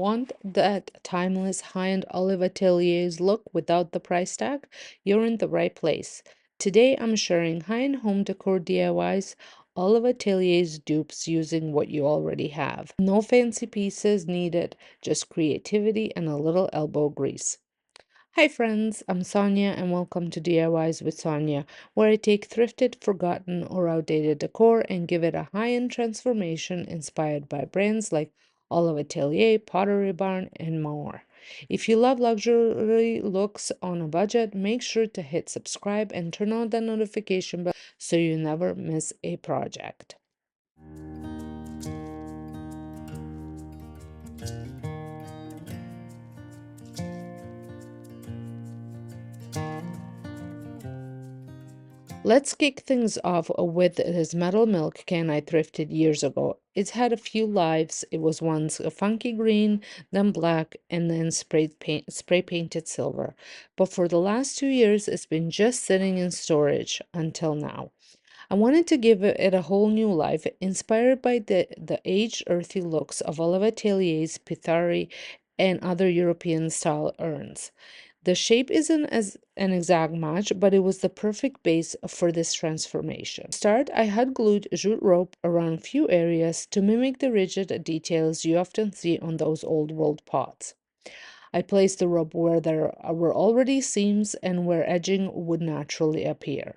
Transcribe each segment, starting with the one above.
Want that timeless high-end Olive Ateliers look without the price tag? You're in the right place. Today I'm sharing high-end home decor DIYs, Olive Ateliers dupes using what you already have. No fancy pieces needed, just creativity and a little elbow grease. Hi friends, I'm Sonja and welcome to DIYs with Sonja, where I take thrifted, forgotten, or outdated decor and give it a high-end transformation inspired by brands like Olive Atelier, Pottery Barn, and more. If you love luxury looks on a budget, make sure to hit subscribe and turn on the notification bell so you never miss a project. Let's kick things off with this metal milk can I thrifted years ago. It's had a few lives. It was once a funky green, then black, and then spray painted silver. But for the last 2 years, it's been just sitting in storage until now. I wanted to give it a whole new life, inspired by the aged, earthy looks of Olive Ateliers, Pottery, and other European style urns. The shape isn't as an exact match, but it was the perfect base for this transformation. To start, I had glued jute rope around a few areas to mimic the rigid details you often see on those old world pots. I placed the rope where there were already seams and where edging would naturally appear.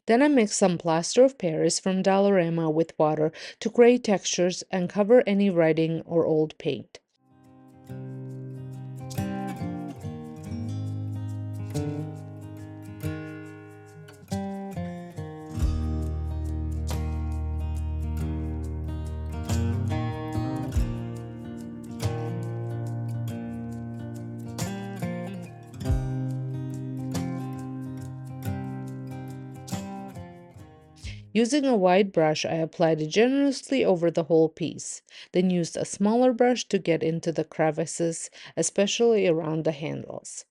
Then I mix some plaster of Paris from Dollarama with water to create textures and cover any writing or old paint. Using a wide brush, I applied it generously over the whole piece, then used a smaller brush to get into the crevices, especially around the handles.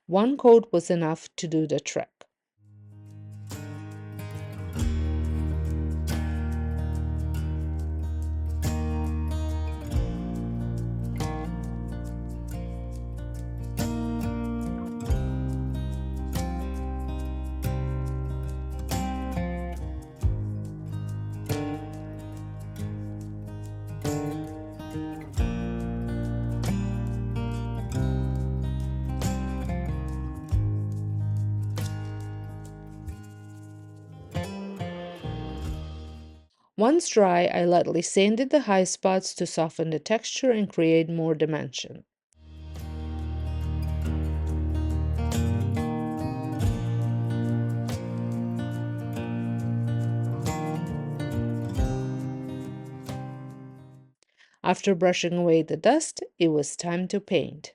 One coat was enough to do the trick. Once dry, I lightly sanded the high spots to soften the texture and create more dimension. After brushing away the dust, it was time to paint.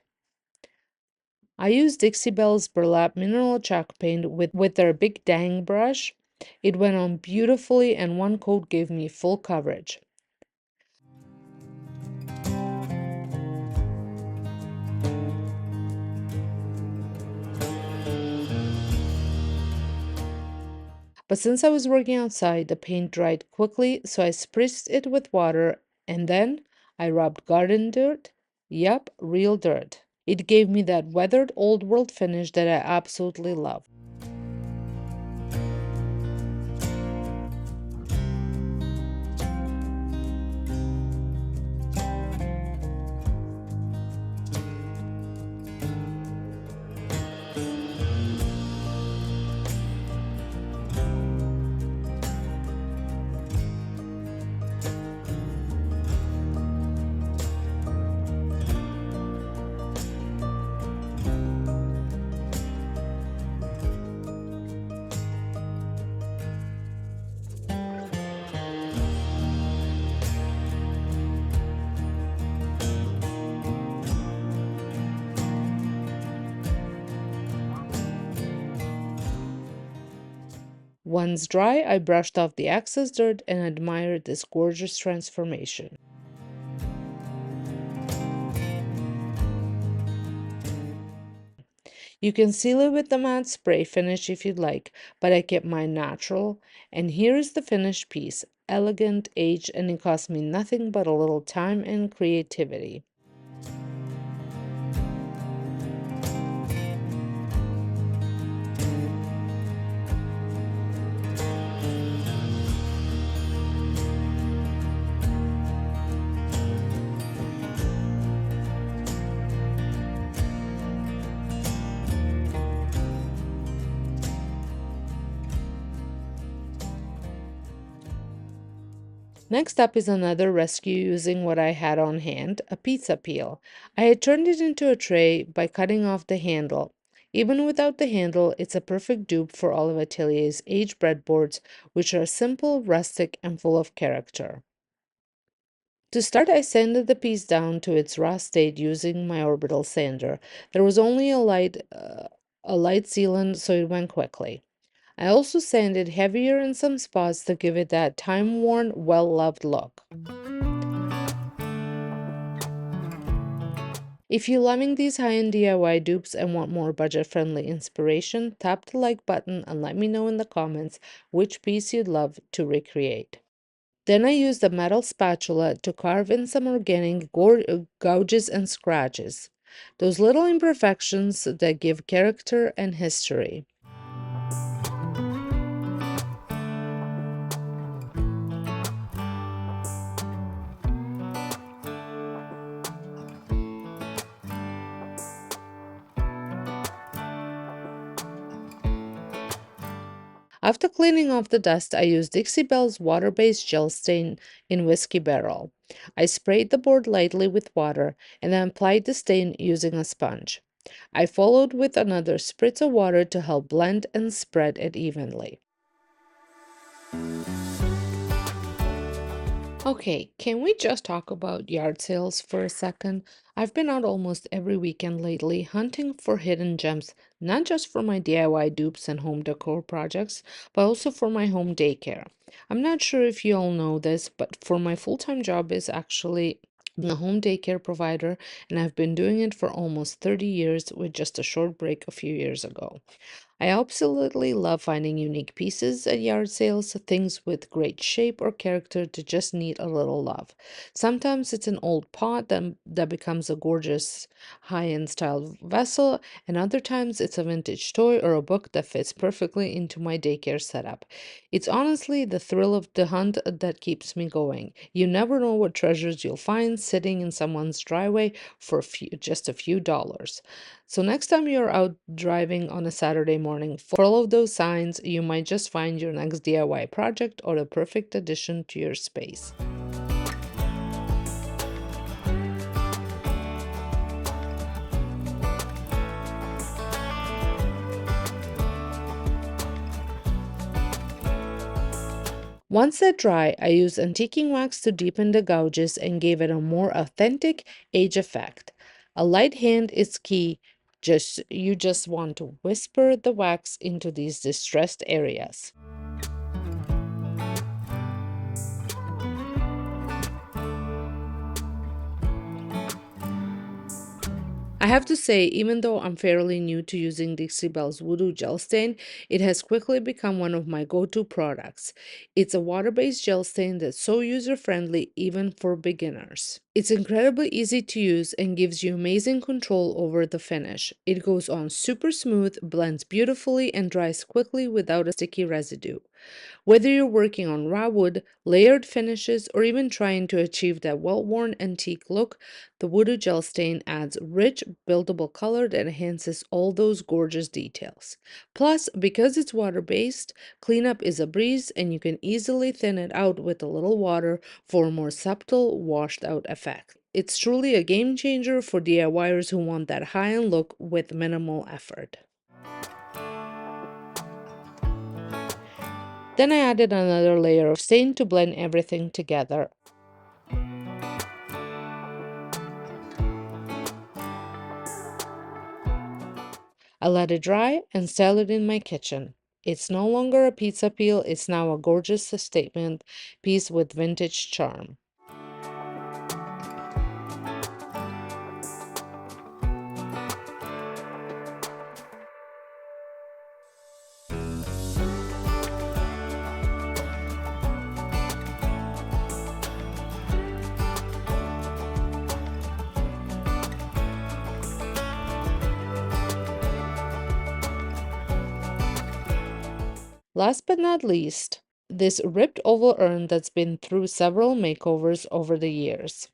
I used Dixie Belle's Burlap Mineral Chalk Paint with their Big Dang brush. It went on beautifully and one coat gave me full coverage. But since I was working outside, the paint dried quickly, so I spritzed it with water and then I rubbed garden dirt, Yup, real dirt. It gave me that weathered old world finish that I absolutely love. Once dry, I brushed off the excess dirt and admired this gorgeous transformation. You can seal it with the matte spray finish if you'd like, but I kept mine natural. And here is the finished piece, elegant, aged, and it cost me nothing but a little time and creativity. Next up is another rescue using what I had on hand, a pizza peel. I had turned it into a tray by cutting off the handle. Even without the handle, it's a perfect dupe for Olive Ateliers' aged breadboards, which are simple, rustic, and full of character. To start, I sanded the piece down to its raw state using my orbital sander. There was only a light sealant, so it went quickly. I also sanded heavier in some spots to give it that time-worn, well-loved look. If you're loving these high-end DIY dupes and want more budget-friendly inspiration, tap the like button and let me know in the comments which piece you'd love to recreate. Then I used a metal spatula to carve in some organic gouges and scratches, those little imperfections that give character and history. After cleaning off the dust, I used Dixie Belle's water-based gel stain in Whiskey Barrel. I sprayed the board lightly with water and then applied the stain using a sponge. I followed with another spritz of water to help blend and spread it evenly. Okay, can we just talk about yard sales for a second? I've been out almost every weekend lately hunting for hidden gems, not just for my DIY dupes and home decor projects, but also for my home daycare. I'm not sure if you all know this, but for my full-time job is actually being a home daycare provider, and I've been doing it for almost 30 years with just a short break a few years ago. I absolutely love finding unique pieces at yard sales, things with great shape or character that just need a little love. Sometimes it's an old pot that becomes a gorgeous high-end style vessel, and other times it's a vintage toy or a book that fits perfectly into my daycare setup. It's honestly the thrill of the hunt that keeps me going. You never know what treasures you'll find sitting in someone's driveway for just a few dollars. So next time you're out driving on a Saturday morning, follow those signs. You might just find your next DIY project or the perfect addition to your space. Once they're dry, I use antiquing wax to deepen the gouges and give it a more authentic age effect. A light hand is key. You just want to whisper the wax into these distressed areas. I have to say, even though I'm fairly new to using Dixie Belle's Voodoo gel stain, it has quickly become one of my go-to products. It's a water-based gel stain that's so user-friendly even for beginners. It's incredibly easy to use and gives you amazing control over the finish. It goes on super smooth, blends beautifully, and dries quickly without a sticky residue. Whether you're working on raw wood, layered finishes, or even trying to achieve that well-worn antique look, the Voodoo gel stain adds rich, buildable color that enhances all those gorgeous details. Plus, because it's water-based, cleanup is a breeze and you can easily thin it out with a little water for a more subtle, washed-out effect. It's truly a game changer for DIYers who want that high-end look with minimal effort. Then I added another layer of stain to blend everything together. I let it dry and style it in my kitchen. It's no longer a pizza peel, it's now a gorgeous statement piece with vintage charm. Last but not least, this ripped oval urn that's been through several makeovers over the years.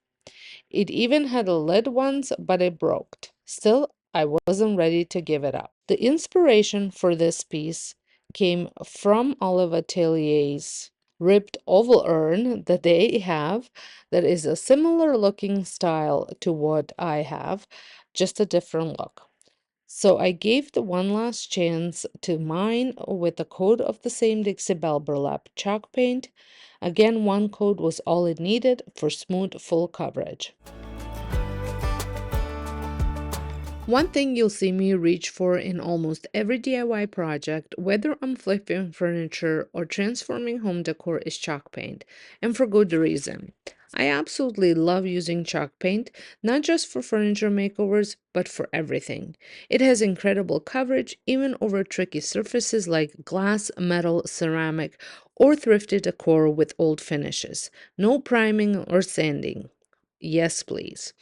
It even had a lid once, but it broke. Still, I wasn't ready to give it up. The inspiration for this piece came from Olive Ateliers' ribbed oval urn that they have, that is a similar looking style to what I have, just a different look. So I gave the one last chance to mine with a coat of the same Dixie Belle burlap chalk paint. Again, one coat was all it needed for smooth full coverage. One thing you'll see me reach for in almost every DIY project, whether I'm flipping furniture or transforming home decor, is chalk paint, and for good reason. I absolutely love using chalk paint, not just for furniture makeovers, but for everything. It has incredible coverage, even over tricky surfaces like glass, metal, ceramic, or thrifted decor with old finishes. No priming or sanding. Yes, please.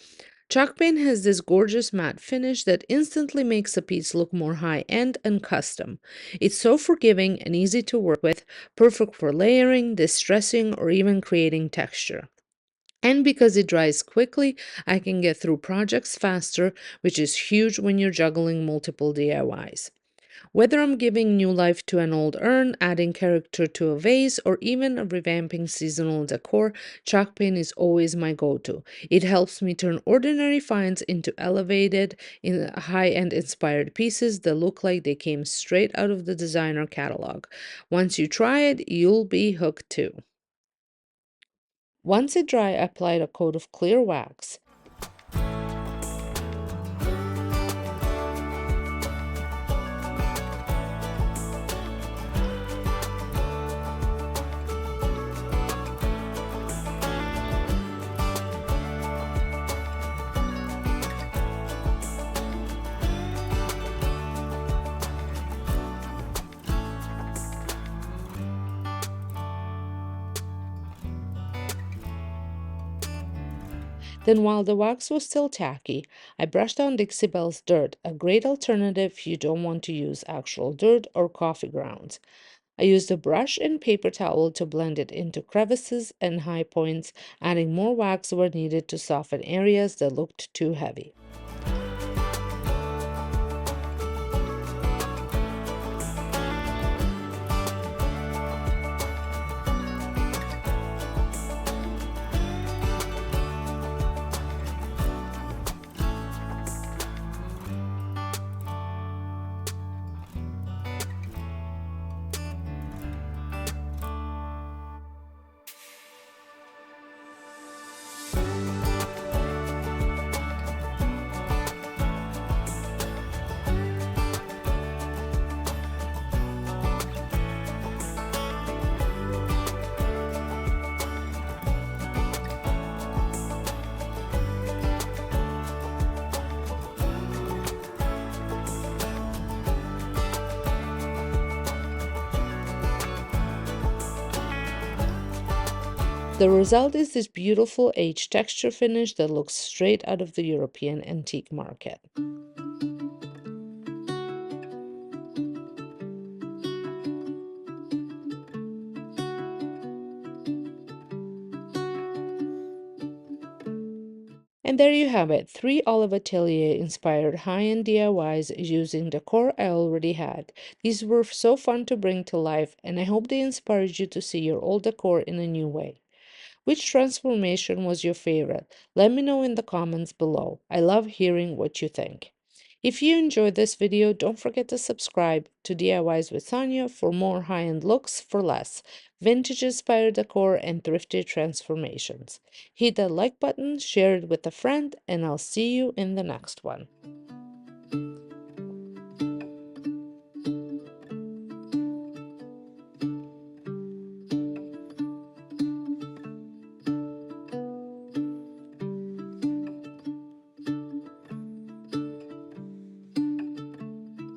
Chalk paint has this gorgeous matte finish that instantly makes a piece look more high-end and custom. It's so forgiving and easy to work with, perfect for layering, distressing, or even creating texture. And because it dries quickly, I can get through projects faster, which is huge when you're juggling multiple DIYs. Whether I'm giving new life to an old urn, adding character to a vase, or even revamping seasonal decor, chalk paint is always my go-to. It helps me turn ordinary finds into elevated, high-end inspired pieces that look like they came straight out of the designer catalog. Once you try it, you'll be hooked too. Once it dry, I applied a coat of clear wax. Then, while the wax was still tacky, I brushed on Dixie Belle's dirt, a great alternative if you don't want to use actual dirt or coffee grounds. I used a brush and paper towel to blend it into crevices and high points, adding more wax where needed to soften areas that looked too heavy. The result is this beautiful aged texture finish that looks straight out of the European antique market. And there you have it, 3 Olive Atelier inspired high-end DIYs using decor I already had. These were so fun to bring to life, and I hope they inspired you to see your old decor in a new way. Which transformation was your favorite? Let me know in the comments below. I love hearing what you think. If you enjoyed this video, don't forget to subscribe to DIYs with Sonja for more high-end looks for less, vintage-inspired decor, and thrifty transformations. Hit that like button, share it with a friend, and I'll see you in the next one.